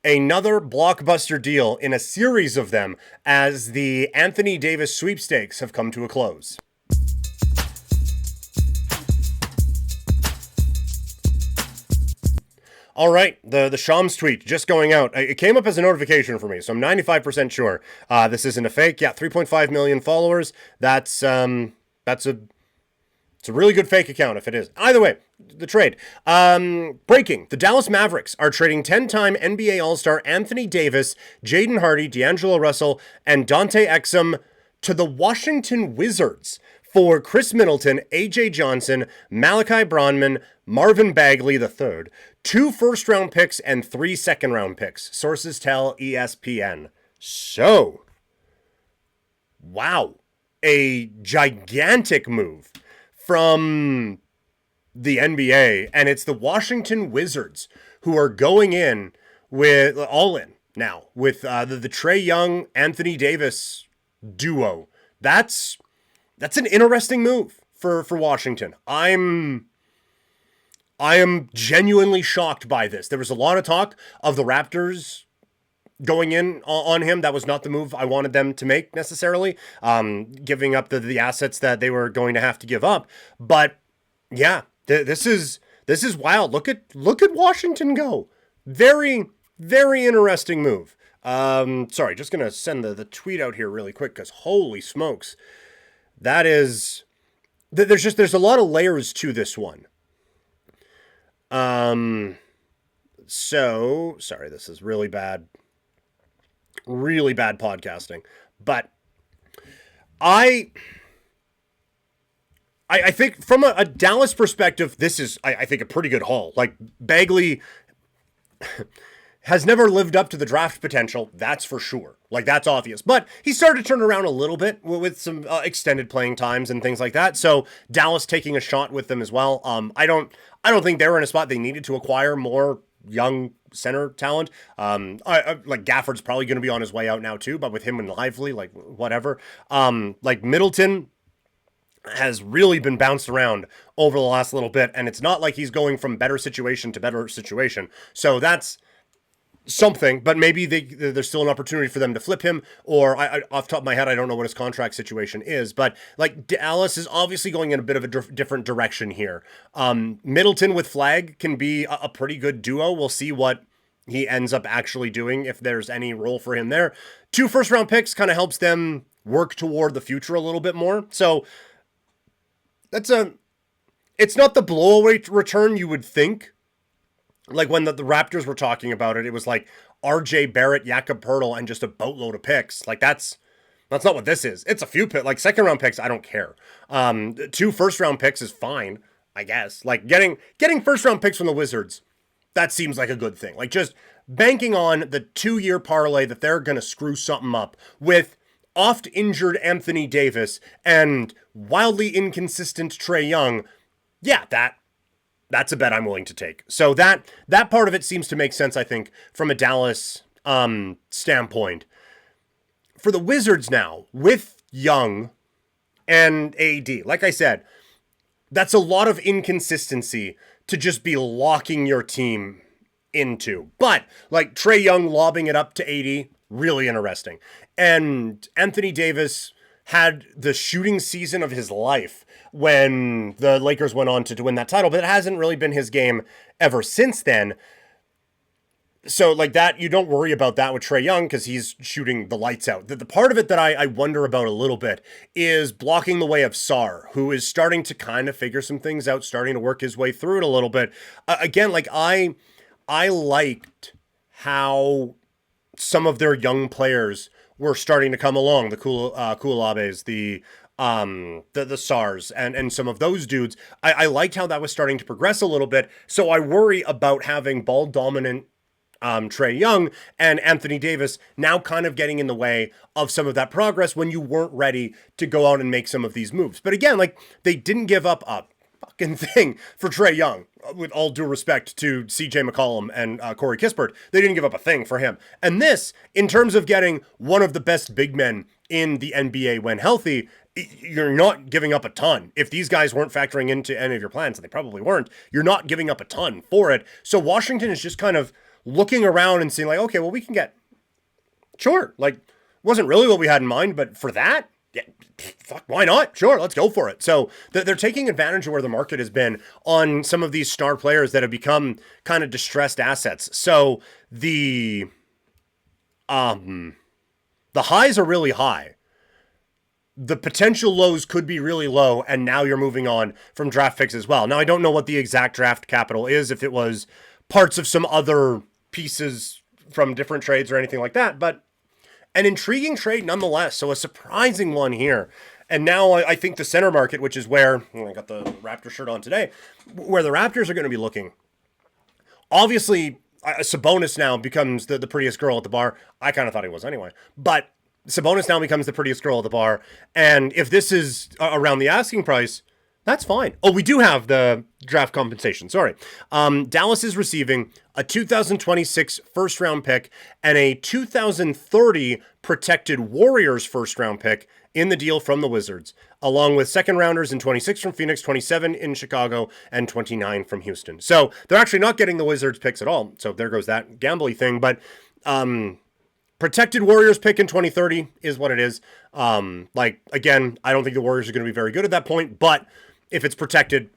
Another blockbuster deal in a series of them as the Anthony Davis sweepstakes have come to a close. All right, the Shams tweet just going out. It came up as a notification for me, so I'm 95% sure this isn't a fake. Yeah, 3.5 million followers. That's a it's a really good fake account if it is. Either way, the trade. Breaking. The Dallas Mavericks are trading 10-time NBA All-Star Anthony Davis, Jaden Hardy, D'Angelo Russell, and Dante Exum to the Washington Wizards for Chris Middleton, AJ Johnson, Malachi Bronman, Marvin Bagley III, 2 first-round picks, and 3 second-round picks. Sources tell ESPN. So, wow. A gigantic move from the NBA, and it's the Washington Wizards who are going in with all in now with the Trae Young Anthony Davis duo. That's an interesting move for Washington. I am genuinely shocked by this. There was a lot of talk of the Raptors going in on him. That was not the move I wanted them to make necessarily, giving up the assets that they were going to have to give up. But yeah, this is wild. Look at Washington go. Very, very interesting move. Sorry, just gonna send the tweet out here really quick because holy smokes, that is there's a lot of layers to this one. So sorry, this is really bad podcasting, but I think from a Dallas perspective, this is, I think, a pretty good haul. Like, Bagley has never lived up to the draft potential, that's for sure. Like, that's obvious. But he started to turn around a little bit with some extended playing times and things like that. So Dallas taking a shot with them as well. I don't think they were in a spot they needed to acquire more young center talent. Like Gafford's probably going to be on his way out now too, but with him and Lively, like whatever. Like Middleton has really been bounced around over the last little bit, and it's not like he's going from better situation to better situation. So that's something, but maybe there's still an opportunity for them to flip him, or off the top of my head, I don't know what his contract situation is, but like Dallas is obviously going in a bit of a different direction here. Middleton with Flag can be a pretty good duo. We'll see what he ends up actually doing, if there's any role for him there. 2 first-round picks kind of helps them work toward the future a little bit more. So it's not the blowaway return you would think. Like when the Raptors were talking about it, it was like RJ Barrett, Jakob Poeltl, and just a boatload of picks. Like that's not what this is. It's a few picks, like second round picks. I don't care. 2 first round picks is fine, I guess. Like getting first round picks from the Wizards, that seems like a good thing. Like just banking on the 2-year parlay that they're gonna screw something up with oft injured Anthony Davis and wildly inconsistent Trae Young. Yeah, that's a bet I'm willing to take. So that part of it seems to make sense, I think, from a Dallas standpoint. For the Wizards now, with Young and AD, like I said, that's a lot of inconsistency to just be locking your team into. But like Trae Young lobbing it up to AD, really interesting. And Anthony Davis had the shooting season of his life when the Lakers went on to win that title, but it hasn't really been his game ever since then. So like that, you don't worry about that with Trae Young because he's shooting the lights out. The part of it that I wonder about a little bit is blocking the way of Sarr, who is starting to kind of figure some things out, starting to work his way through it a little bit. Again, like I liked how some of their young players were starting to come along. The Kulabes, the Sars and some of those dudes. I liked how that was starting to progress a little bit. So I worry about having ball dominant Trae Young and Anthony Davis now kind of getting in the way of some of that progress when you weren't ready to go out and make some of these moves. But again, like they didn't give up a fucking thing for Trae Young. With all due respect to CJ McCollum and Corey Kispert, they didn't give up a thing for him. And this, in terms of getting one of the best big men in the NBA when healthy, you're not giving up a ton. If these guys weren't factoring into any of your plans, and they probably weren't, you're not giving up a ton for it. So Washington is just kind of looking around and seeing like, okay, well, we can get, sure, like, wasn't really what we had in mind, but for that, yeah, fuck, why not? Sure, let's go for it. So they're taking advantage of where the market has been on some of these star players that have become kind of distressed assets. So the highs are really high. The potential lows could be really low, and now you're moving on from draft picks as well. Now, I don't know what the exact draft capital is, if it was parts of some other pieces from different trades or anything like that, but an intriguing trade nonetheless. So a surprising one here. And now I think the center market, which is where, I got the Raptor shirt on today, where the Raptors are going to be looking. Obviously, Sabonis now becomes the prettiest girl at the bar. I kind of thought he was anyway. But Sabonis now becomes the prettiest girl at the bar. And if this is around the asking price, that's fine. Oh, we do have the draft compensation. Sorry. Dallas is receiving a 2026 first round pick and a 2030 protected Warriors first round pick in the deal from the Wizards, along with second rounders in 26 from Phoenix, 27 in Chicago, and 29 from Houston. So they're actually not getting the Wizards picks at all. So there goes that gambly thing. But protected Warriors pick in 2030 is what it is. Again, I don't think the Warriors are going to be very good at that point, but if it's protected,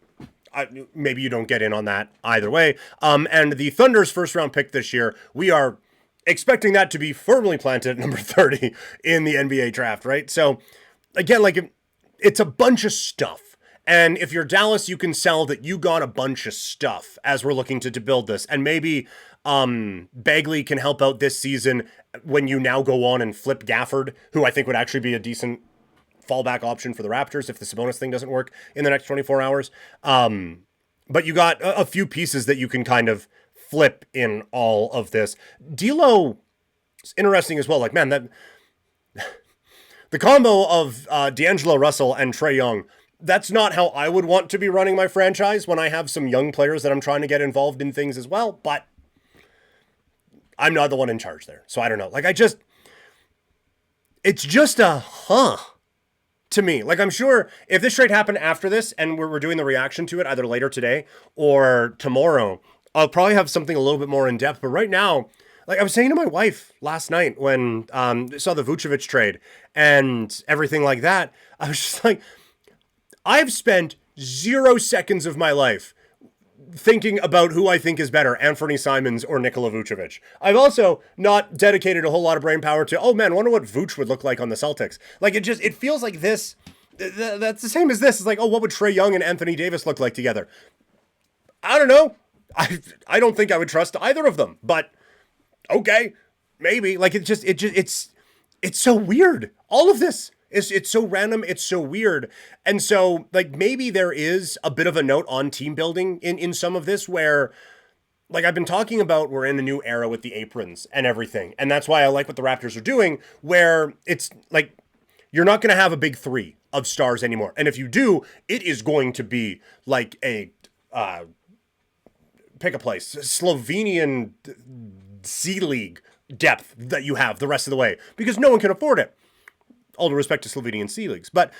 maybe you don't get in on that either way. And the Thunder's first round pick this year, we are expecting that to be firmly planted at number 30 in the NBA draft, right? So again, like, it's a bunch of stuff. And if you're Dallas, you can sell that you got a bunch of stuff as we're looking to build this. And maybe Bagley can help out this season when you now go on and flip Gafford, who I think would actually be a decent fallback option for the Raptors if the Sabonis thing doesn't work in the next 24 hours. But you got a few pieces that you can kind of flip in all of this. D'Lo is interesting as well. Like, man, that the combo of D'Angelo Russell and Trae Young, that's not how I would want to be running my franchise when I have some young players that I'm trying to get involved in things as well. But I'm not the one in charge there. So I don't know. Like, it's just a to me. Like, I'm sure if this trade happened after this and we're doing the reaction to it either later today or tomorrow, I'll probably have something a little bit more in depth. But right now, like I was saying to my wife last night when saw the Vucevic trade and everything like that, I was just like, I've spent 0 seconds of my life thinking about who I think is better, Anthony Simons or Nikola Vucevic. I've also not dedicated a whole lot of brain power to, oh man, wonder what Vuce would look like on the Celtics. Like, it feels like this, that's the same as this. It's like, oh, what would Trae Young and Anthony Davis look like together? I don't know. I don't think I would trust either of them, but okay, maybe. Like, it's so weird. All of this. It's so random, it's so weird. And so, like, maybe there is a bit of a note on team building in some of this where, like I've been talking about, we're in a new era with the aprons and everything. And that's why I like what the Raptors are doing, where it's like, you're not going to have a big three of stars anymore. And if you do, it is going to be like a, pick a place, Slovenian C-League depth that you have the rest of the way, because no one can afford it. All due respect to Slovenian C leagues, but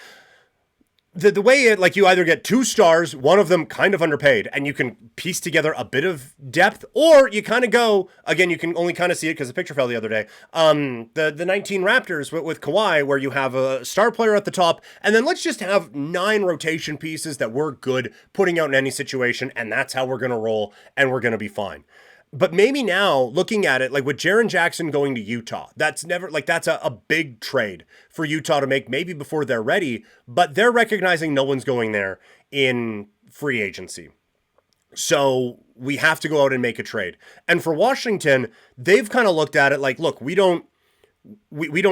the way it, like, you either get 2 stars, one of them kind of underpaid, and you can piece together a bit of depth, or you kind of go, again, you can only kind of see it because the picture fell the other day, the 19 Raptors with Kawhi, where you have a star player at the top, and then let's just have 9 rotation pieces that we're good putting out in any situation, and that's how we're going to roll, and we're going to be fine. But maybe now, looking at it, like with Jaren Jackson going to Utah, that's never, like, that's a big trade for Utah to make, maybe before they're ready, but they're recognizing no one's going there in free agency. So we have to go out and make a trade. And for Washington, they've kind of looked at it like, look, we don't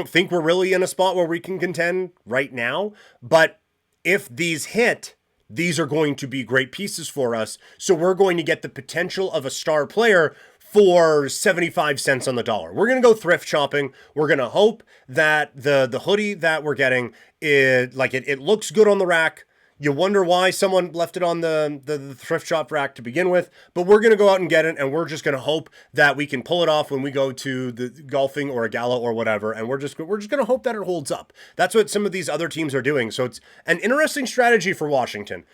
think we're really in a spot where we can contend right now, but if these hit, these are going to be great pieces for us. So we're going to get the potential of a star player for 75 cents on the dollar. We're going to go thrift shopping. We're going to hope that the hoodie that we're getting, it looks good on the rack. You wonder why someone left it on the thrift shop rack to begin with, but we're going to go out and get it, and we're just going to hope that we can pull it off when we go to the golfing or a gala or whatever, and we're just going to hope that it holds up. That's what some of these other teams are doing. So it's an interesting strategy for Washington.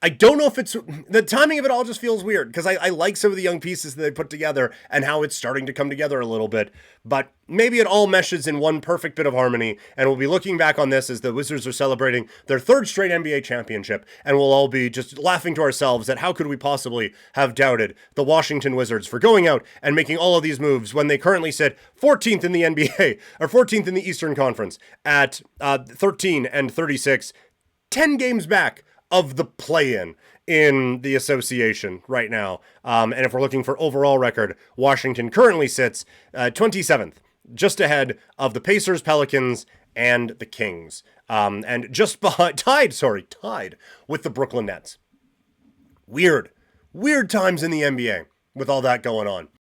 I don't know if it's the timing of it all just feels weird because I like some of the young pieces that they put together and how it's starting to come together a little bit. But maybe it all meshes in one perfect bit of harmony. And we'll be looking back on this as the Wizards are celebrating their third straight NBA championship. And we'll all be just laughing to ourselves at how could we possibly have doubted the Washington Wizards for going out and making all of these moves when they currently sit 14th in the NBA or 14th in the Eastern Conference at 13-36, 10 games back of the play-in the association right now. And if we're looking for overall record, Washington currently sits 27th, just ahead of the Pacers, Pelicans, and the Kings. And just behind, tied with the Brooklyn Nets. Weird times in the NBA with all that going on.